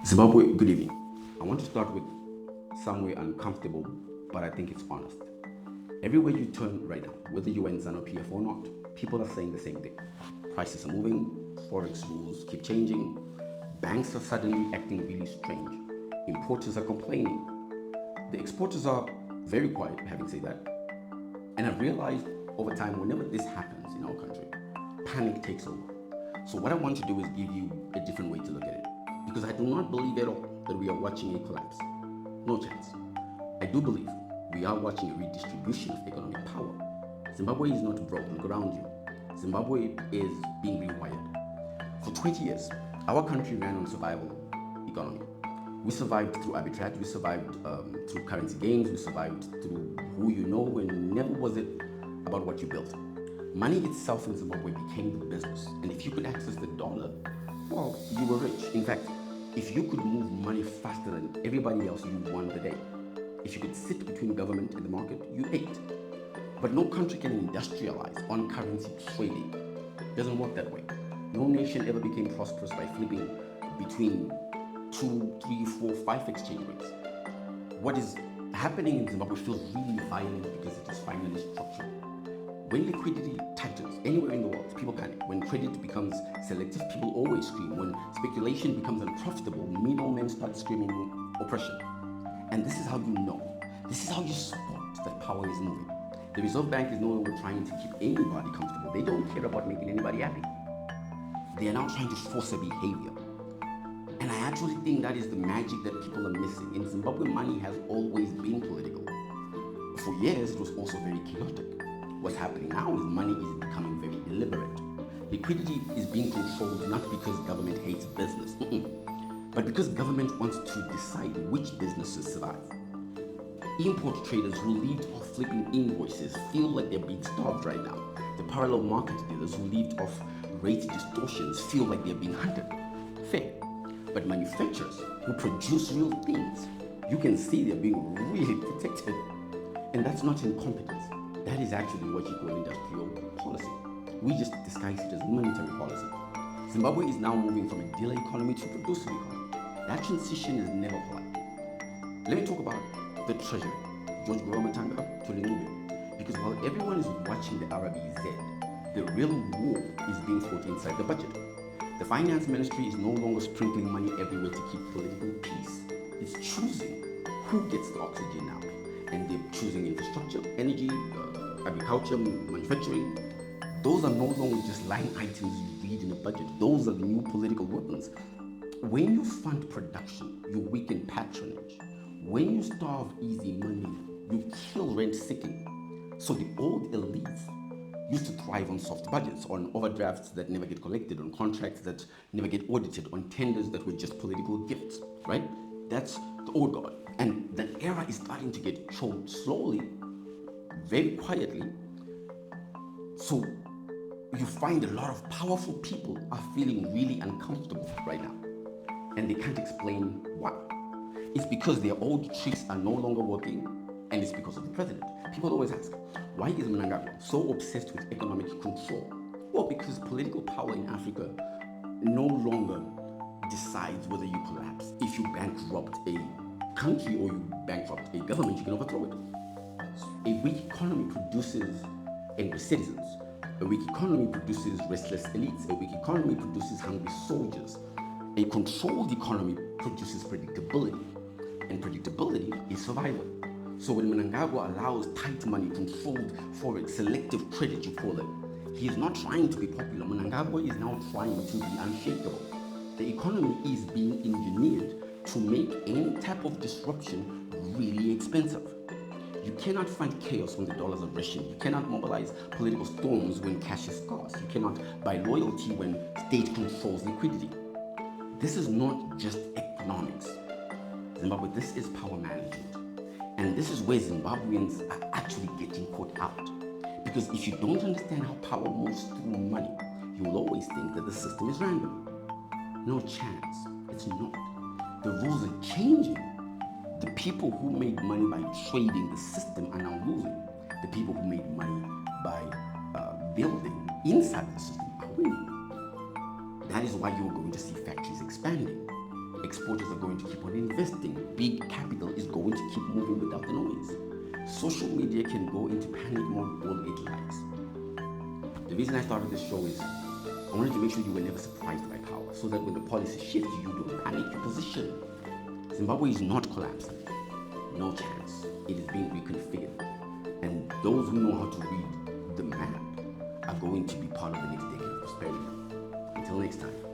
Zimbabwe, good evening. I want to start with somewhere uncomfortable, but I think it's honest. Everywhere you turn right now, whether you're in ZANU PF or not, people are saying the same thing. Prices are moving, forex rules keep changing, banks are suddenly acting really strange, importers are complaining, the exporters are very quiet, having said that. And I've realized over time, whenever this happens in our country, panic takes over. So, what I want to do is give you a different way to look at it. Because I do not believe at all that we are watching a collapse. No chance. I do believe we are watching a redistribution of economic power. Zimbabwe is not broke. Look around you. Zimbabwe is being rewired. For 20 years, our country ran on survival economy. We survived through arbitrage, we survived through currency gains, we survived through who you know, and never was it about what you built. Money itself in Zimbabwe became the business, and if you could access the dollar, well, you were rich. In fact, if you could move money faster than everybody else, you won the day. If you could sit between government and the market, you ate. But no country can industrialize on currency trading. It doesn't work that way. No nation ever became prosperous by flipping between two, three, four, five exchange rates. What is happening in Zimbabwe feels really violent because it is finally structural. When liquidity tightens anywhere in the world, people panic. When credit becomes selective, people always scream. When speculation becomes unprofitable, middlemen start screaming oppression. And this is how you know. This is how you spot that power is moving. The Reserve Bank is no longer trying to keep anybody comfortable. They don't care about making anybody happy. They are now trying to force a behavior. And I actually think that is the magic that people are missing. In Zimbabwe, money has always been political. For years, it was also very chaotic. What's happening now is money is becoming very deliberate. Liquidity is being controlled not because government hates business, but because government wants to decide which businesses survive. Import traders who lived off flipping invoices feel like they're being starved right now. The parallel market dealers who lived off rate distortions feel like they're being hunted. Fair. But manufacturers who produce real things, you can see they're being really protected. And that's not incompetence. That is actually what you call industrial policy. We just disguise it as monetary policy. Zimbabwe is now moving from a dealer economy to a producer economy. That transition is never polite. Let me talk about the treasury, George Matanga to Linube. Because while everyone is watching the RBZ, the real war is being fought inside the budget. The finance ministry is no longer sprinkling money everywhere to keep political peace. It's choosing who gets the oxygen now. And they're choosing infrastructure, energy, agriculture, manufacturing. Those are no longer just line items you read in a budget. Those are the new political weapons. When you fund production, you weaken patronage. When you starve easy money, you kill rent seeking. So the old elites used to thrive on soft budgets, on overdrafts that never get collected, on contracts that never get audited, on tenders that were just political gifts, right? That's the old guard. And that era is starting to get choked slowly, very quietly. So you find a lot of powerful people are feeling really uncomfortable right now. And they can't explain why. It's because their old tricks are no longer working, and it's because of the president. People always ask, why is Mnangagwa so obsessed with economic control? Well, because political power in Africa no longer decides whether you collapse. If you bankrupt a country or you bankrupt a government, you can overthrow it. A weak economy produces angry citizens. A weak economy produces restless elites. A weak economy produces hungry soldiers. A controlled economy produces predictability. And predictability is survival. So when Mnangagwa allows tight money, controlled forex, selective credit, you call it, he is not trying to be popular. Mnangagwa is now trying to be unshakable. The economy is being engineered to make any type of disruption really expensive. You cannot find chaos when the dollars are rushing. You cannot mobilize political storms when cash is scarce. You cannot buy loyalty when state controls liquidity. This is not just economics. Zimbabwe, this is power management. And this is where Zimbabweans are actually getting caught out. Because if you don't understand how power moves through money, you will always think that the system is random. No chance. It's not. The rules are changing. The people who made money by trading the system are now losing. The people who made money by building inside the system are winning. That is why you're going to see factories expanding. Exporters are going to keep on investing. Big capital is going to keep moving without the noise. Social media can go into panic mode all it likes. The reason I started this show is I wanted to make sure you were never surprised by power, so that when the policy shifts, you don't panic your position. Zimbabwe is not collapsing. No chance. It is being reconfigured. And those who know how to read the map are going to be part of the next decade of prosperity. Until next time.